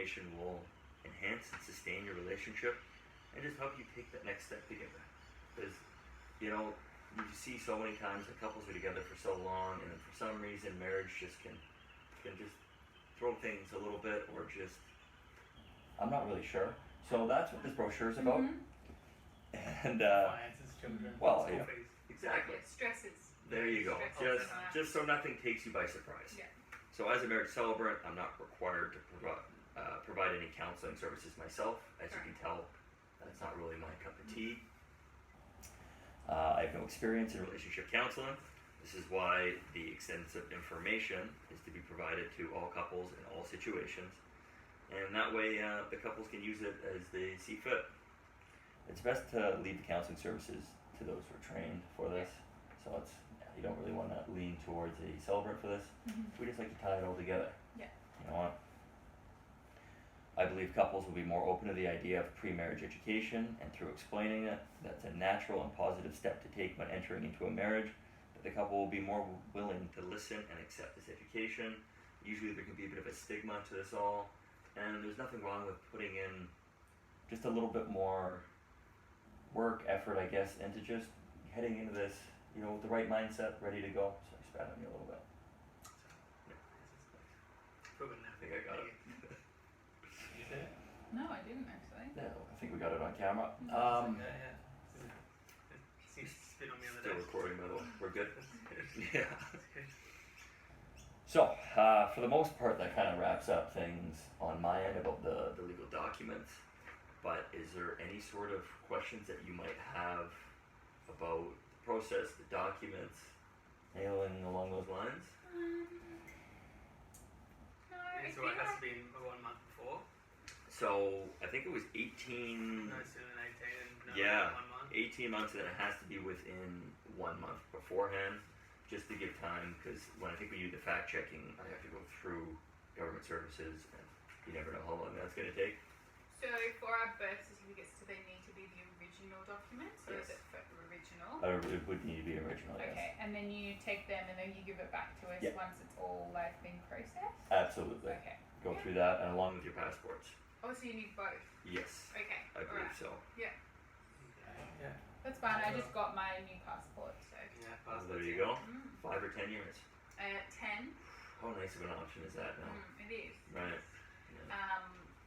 information will enhance and sustain your relationship and just help you take that next step together. Because, you know, you see so many times that couples are together for so long, and then for some reason marriage just can just throw things a little bit, or just, I'm not really sure. So that's what this brochure is about. And Finances, children, well, school yeah. fees. Exactly. Yeah, stresses. There you go. Stresses. Just so nothing takes you by surprise. Yeah. So as a marriage celebrant, I'm not required to provide any counseling services myself. As you can tell, that's not really my cup of tea. I have no experience in relationship counseling. This is why the extensive information is to be provided to all couples in all situations. And that way the couples can use it as they see fit. It's best to leave the counseling services to those who are trained for this. So you don't really want to lean towards a celebrant for this. We just like to tie it all together. Yeah. You know what? I believe couples will be more open to the idea of pre-marriage education, and through explaining it, that's a natural and positive step to take when entering into a marriage, that the couple will be more willing to listen and accept this education. Usually there can be a bit of a stigma to this all, and there's nothing wrong with putting in just a little bit more work, effort, I guess, into just heading into this, you know, with the right mindset, ready to go. So I spat on you a little bit. I think I got it. You said it? No, I didn't actually. No, I think we got it on camera. Yeah. Seems to spit on me on the Still desk. recording, by the way. We're good? Yeah. Yeah. So, for the most part, that kind of wraps up things on my end about the legal documents. But is there any sort of questions that you might have about the process, the documents, anything along those lines? No, I So it think has to be in 1 month before. So, I think it was 18... No sooner than 18 and no Yeah. more than 1 month. 18 months, and then it has to be within 1 month beforehand, just to give time, because when I think we do the fact checking, I have to go through government services, and you never know how long that's going to take. so. For our birth certificates, do they need to be the original documents, or is Yes. it for original? It would need to be original, yes. Okay, and then you take them and then you give it back to us Yeah. once it's all like been processed. Absolutely. Okay. Go through that, and along with your passports. Oh, so you need both. Yes, Okay. I believe alright. so. Yeah. That's fine. I just got my new passport, so. Yeah. Well, Passports, there you yeah. go. 5 or 10 years. 10. How nice of an option is that now? It is. Right.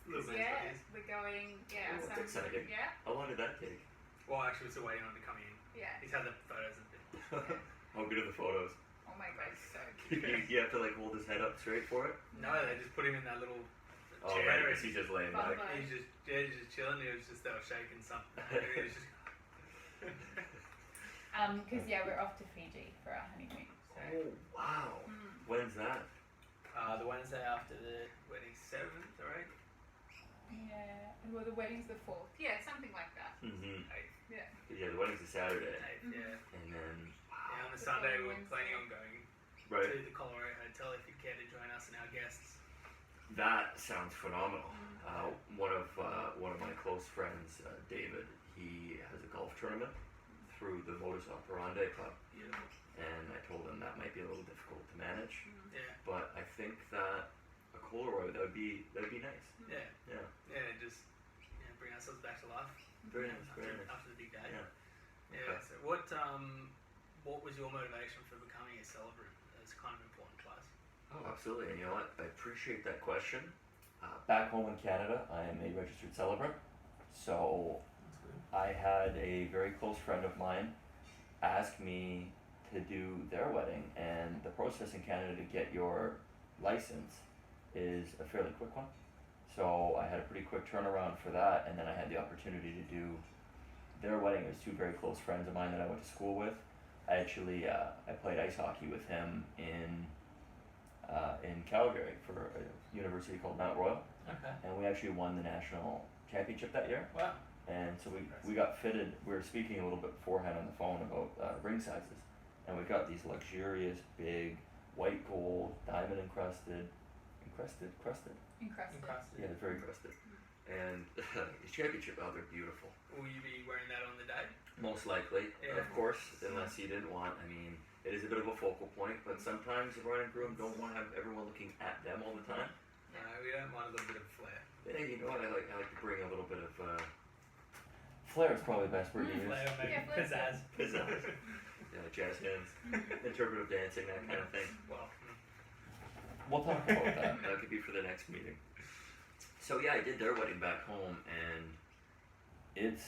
Little man's Yeah, buddies. we're going. Yeah. Oh, that's some- exciting. Yeah. How long did that take? Well, actually, we're still waiting on it to come in. Yeah. He's had the photos and How good are the photos? Oh my god, it's so cute. You have to like hold his head up straight for it? No, they just put him in that little Oh, chair. right, and because he's just laying Fun back. life. he's just chilling. He was just they were shaking something. He was just Because yeah, we're off to Fiji for our honeymoon. So. Oh, wow. When's that? the Wednesday after the wedding, 7th or 8th. Yeah. Well, the wedding's the 4th. Yeah, something like that. Mm-hmm. 8th. Yeah. Yeah, the wedding's a Saturday. 8th, yeah. And then, Yeah, on the The Sunday following we're Wednesday. planning on going right. to the Colorado Hotel if you'd care to join us and our guests. That sounds phenomenal. One of my close friends, David, he has a golf tournament through the Modus Operandi Club, Beautiful. and I told him that might be a little difficult to manage, Yeah. but I think that a Polaroid that'd be nice. Yeah. Yeah, Yeah, just bring ourselves back to life very nice, very nice. after the big day. Yeah. Yeah. Okay. So what was your motivation for becoming a celebrant? It's kind of important to us. Oh, absolutely. And you know what? I appreciate that question. Back home in Canada, I am a registered celebrant. So That's good. I had a very close friend of mine ask me to do their wedding, and the process in Canada to get your license is a fairly quick one. So I had a pretty quick turnaround for that, and then I had the opportunity to do their wedding. It was two very close friends of mine that I went to school with. I actually I played ice hockey with him in Calgary for a university called Mount Royal, Okay. and we actually won the national championship that year. Wow. And so we got fitted. We were speaking a little bit beforehand on the phone about ring sizes, and we got these luxurious, big, white gold, diamond crusted. Encrusted. Yeah, they're very crusted. And the championship, oh, they're beautiful. Will you be wearing that on the day? Most likely, Yeah. of course, unless you didn't want. I mean, it is a bit of a focal point, but sometimes the bride and groom don't want to have everyone looking at them all the time. Yeah. We don't mind a little bit of flair. Yeah, you know what? I like to bring a little bit of flair is probably the best word to use. Flair, maybe Yeah, flair's pizzazz. Pizzazz. Yeah, jazz hands, interpretive dancing, that kind of thing. Well, We'll talk about that. That could be for the next meeting. So yeah, I did their wedding back home, and it's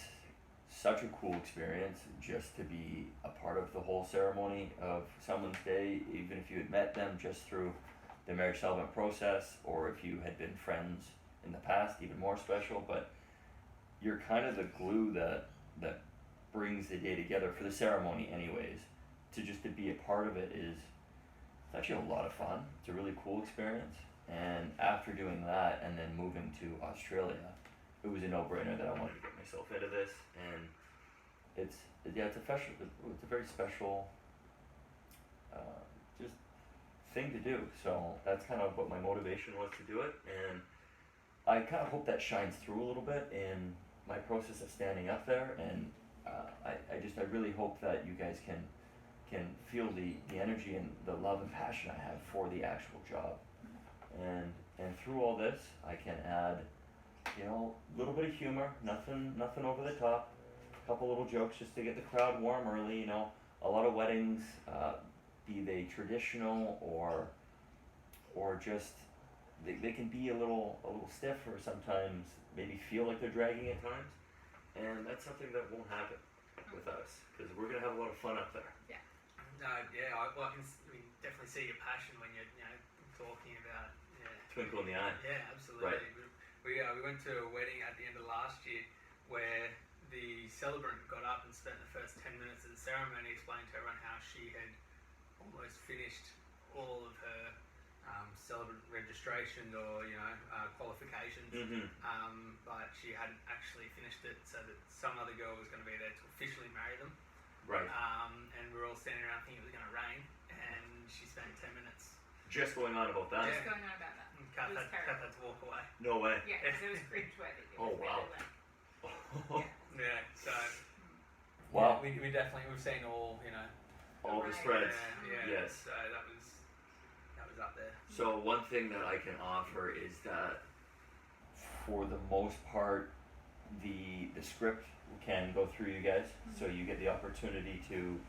such a cool experience just to be a part of the whole ceremony of someone's day, even if you had met them just through the marriage settlement process, or if you had been friends in the past, even more special. But you're kind of the glue that brings the day together for the ceremony, anyways. To be a part of it is it's actually a lot of fun. It's a really cool experience. And after doing that and then moving to Australia, it was a no-brainer that I wanted to get myself into this. And it's a very special just thing to do. So that's kind of what my motivation was to do it. And I kind of hope that shines through a little bit in my process of standing up there. And I really hope that you guys can feel the energy and the love and passion I have for the actual job. And through all this, I can add, a little bit of humor, nothing over the top, a couple little jokes just to get the crowd warm early. A lot of weddings, be they traditional or just they can be a little stiff, or sometimes maybe feel like they're dragging at times, and that's something that won't happen with us, because we're gonna have a lot of fun up there. I can definitely see your passion when you're talking about Twinkle in the eye. Yeah, absolutely. Right. We went to a wedding at the end of last year where the celebrant got up and spent the first 10 minutes of the ceremony explaining to everyone how she had almost finished all of her celebrant registrations or qualifications, but she hadn't actually finished it, so that some other girl was going to be there to officially marry them. Right. And we were all standing around thinking it was going to rain, and she spent 10 minutes. Just going on about that. Just going on about that. Cut It was had terrible. to walk away. No way. Yeah, because it was cringe-worthy. It Oh, was wow. really lame. Yeah, so Wow. we definitely we've seen all All the Right. threads. Yeah, Yes. so that was up there. So one thing that I can offer is that, for the most part, the script can go through you guys, so you get the opportunity to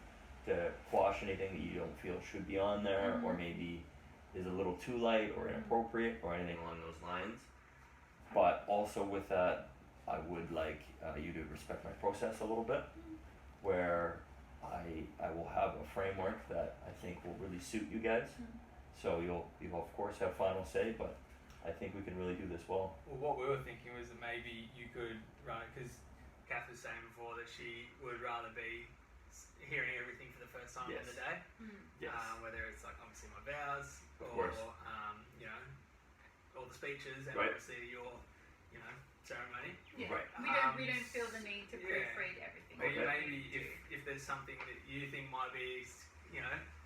quash anything that you don't feel should be on there, or maybe is a little too light or inappropriate or anything along those lines. But also with that, I would like you to respect my process a little bit, where I will have a framework that I think will really suit you guys. So you'll of course have final say, but I think we can really do this well. Well, what we were thinking was that maybe you could run it, because Kath was saying before that she would rather be hearing everything for the first time Yes. on the day, Yes. whether it's like obviously my vows Of or course. all the speeches and Right. obviously your ceremony. Yeah. Right. We don't feel the need to Yeah. proofread everything. Maybe, Okay. maybe if there's something that you think might be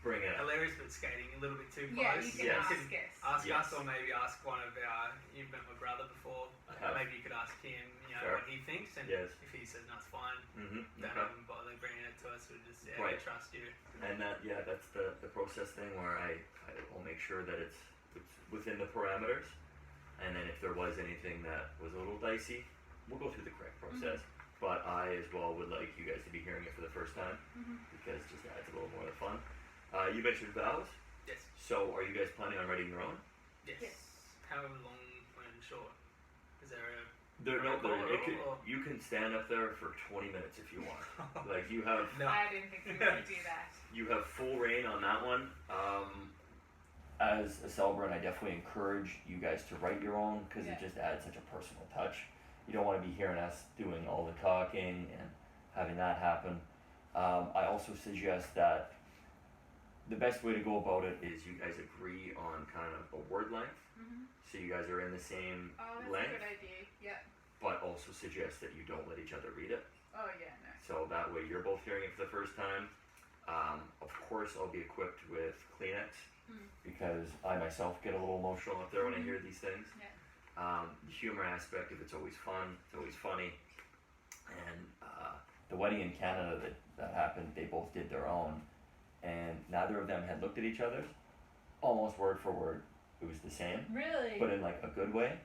Bring it up. hilarious but skating a little bit too close, Yeah, you can Yes. ask us. ask Yes. us, or maybe ask one of our. You've met my brother before. I have. Maybe you could ask him, Sure. what he thinks, and Yes. if he says no, it's fine. Mm-hmm. Don't Okay. even bother bringing it to us. We just we Right. trust you. And that's the process thing where I will make sure that it's within the parameters, and then if there was anything that was a little dicey, we'll go through the correct process. But I as well would like you guys to be hearing it for the first time, because it just adds a little more of the fun. You mentioned vows, Yes. so are you guys planning on writing your own? Yes. Yes. However long and short. Is there a? You can stand up there for 20 minutes if you want. Like you have No. I didn't think we would do that. You have full reign on that one. As a celebrant, I definitely encourage you guys to write your own, because Yeah. it just adds such a personal touch. You don't want to be hearing us doing all the talking and having that happen. I also suggest that the best way to go about it is you guys agree on kind of a word length, so you guys are in the same Oh, that's length, a good idea. Yeah. but also suggest that you don't let each other read it. Oh, yeah, no. So that way you're both hearing it for the first time. Of course, I'll be equipped with Kleenex, because I myself get a little emotional up there when I hear these things. Yeah. The humor aspect of it's always fun, it's always funny. And the wedding in Canada that happened, they both did their own, and neither of them had looked at each other's, almost word for word. it was the same, Really? but in like a good way.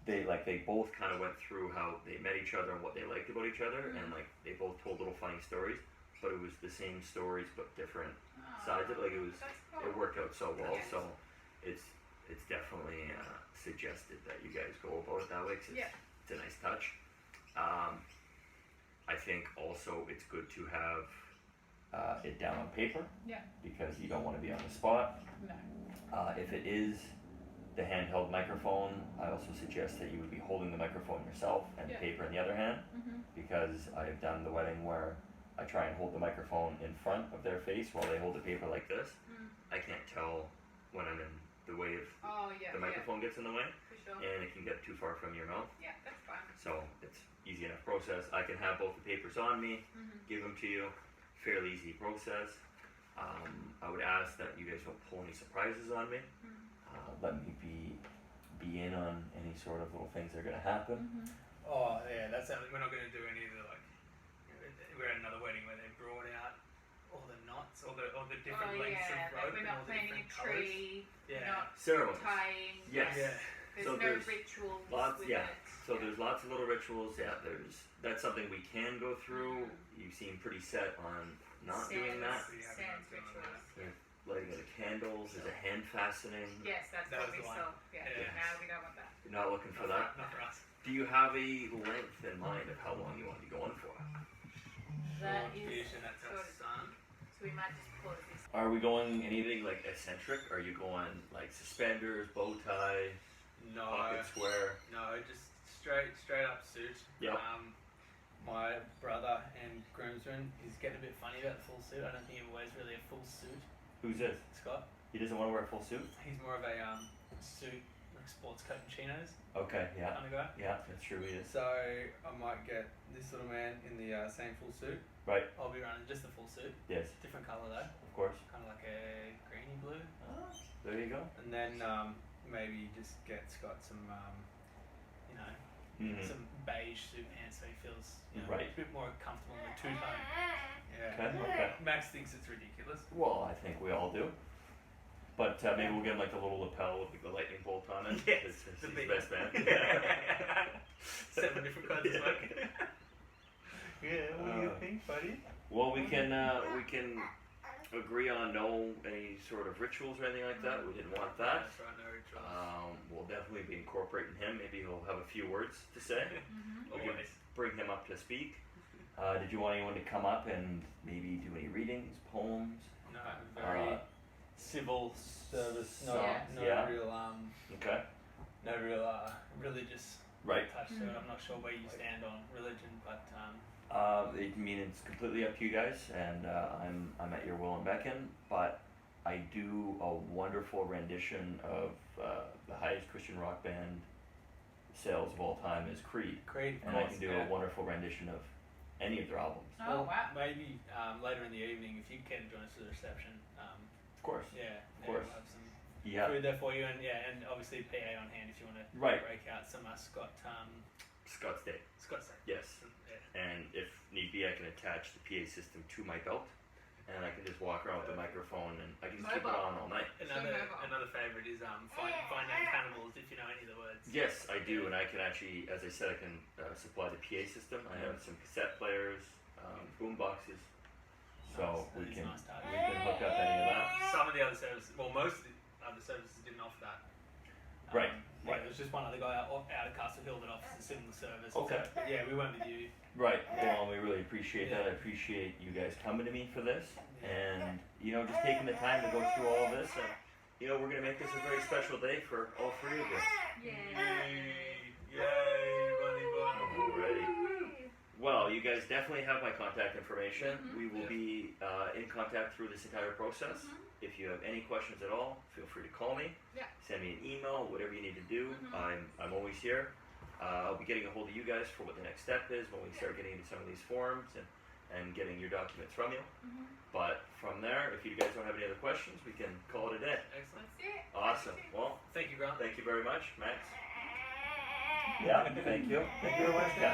They both kind of went through how they met each other and what they liked about each other, and like they both told little funny stories, but it was the same stories but different sides of it. Like it was, That's cool. it worked out so well. Yes. So it's definitely suggested that you guys go about it that way. 'Cause Yeah. it's a nice touch. I think also it's good to have it down on paper. Yeah. Because you don't want to be on the spot. No. If it is the handheld microphone, I also suggest that you would be holding the microphone yourself and Yeah. paper in the other hand, because I've done the wedding where I try and hold the microphone in front of their face while they hold the paper like this. I can't tell when I'm in the way of Oh yeah. the microphone gets in the way, Yeah, for sure. and it can get too far from your mouth. Yeah, that's fine. So it's easy enough process. I can have both the papers on me, give them to you, fairly easy process. I would ask that you guys don't pull any surprises on me. Let me be in on any sort of little things that are gonna happen. Oh yeah, that's something we're not going to do any of the like. We're at another wedding where they brought out all the knots, all the different lengths yeah, of rope we're and not all the planting a different colours. tree. Yeah. Not Ceremonies. tying. Yes. Yeah. There's So no there's rituals lots- with yeah. it. So there's lots of little rituals. Yeah, that's something we can go through. You seem pretty set on not doing that. We haven't Sans done rituals. Yeah. Lighting of the candles. There's a hand fastening. Yes, that's That what was we the one. saw. Yeah. Yeah. Now we don't want that. You're not looking for Not that. Not for us. Do you have a length in mind of how long you want to be going for? That Short is fish and that's sort our of- son. So we might just close this. Are we going anything like eccentric? Are you going like suspenders, bow tie, No. pocket square? No, just straight up suit. Yep. My brother and groomsman is getting a bit funny about the full suit. I don't think he wears really a full suit. Who's this? Scott, He doesn't want to wear a full suit? he's more of a suit like sports coat and chinos Okay, yeah. kind of guy. Yeah, that's true, he is. So I might get this little man in the same full suit. Right. I'll be running just the full suit, Yes, different color though, of course. kind of like a greeny blue. There you go. And then maybe just get Scott some, you know, Mhm. some beige suit pants so he feels Right. a bit more comfortable in the two tone. Yeah. Okay, okay. Max thinks it's ridiculous. Well, I think we all do. But maybe we'll get him like the little lapel with like, the lightning bolt on it. Yes, It's the his big best man. 7 different kinds of smoke. Yeah, What do you think, buddy? Well, we can agree on no any sort of rituals or anything like that. We didn't want that. That's right, no rituals. We'll definitely be incorporating him. Maybe he'll have a few words to say. We can Always. bring him up to speak. Did you want anyone to come up and maybe do any readings, poems? No, very Uh, civil service. No, Yeah. no Yeah. real Okay. no real religious Right. touch to it. I'm not sure where you stand on religion, but I mean, it's completely up to you guys, and I'm at your will and beckon. But I do a wonderful rendition of the highest Christian rock band sales of all time is Creed, Creed, of and I course, can do yeah. a wonderful rendition of any of their albums. Oh Well, wow. Maybe later in the evening, if you care to join us for the reception, Of course. yeah, course. we'll have some Yeah. food there for you, and and obviously PA on hand if you want to Right. break out some Scott Scott's Day. Scott's Day. Yes. Yeah. And if need be, I can attach the PA system to my belt, and I can just walk around with the microphone, and I can just keep it Mobile. on all night. Another favorite is find name cannibals if you know any of the words. Yes, I do, and I can actually, as I said, I can supply the PA system. I have some cassette players, boom boxes, so Nice. we That is can nice touch. hook up any of that. Some of the other services, well, most of the other services didn't offer that. Right, Yeah, right. there was just one other guy out of Castle Hill that offers a similar service. Okay. But yeah, we went with you. Right. Well, we really appreciate that. I appreciate you guys coming to me for this, and just taking the time to go through all of this, and we're gonna make this a very special day for all three of you. Yay, bunny bunny. Alrighty. Well, you guys definitely have my contact information. We will Yeah. be in contact through this entire process. If you have any questions at all, feel free to call me. Yeah. Send me an email, whatever you need to do. I'm always here. I'll be getting a hold of you guys for what the next step is when we start getting into some of these forms and getting your documents from you. But from there, if you guys don't have any other questions, we can call it a day. Excellent. That's it. Awesome. Well, Thank you, Grant. thank you very much, Max. Yeah, thank you. Thank you very much, Kat.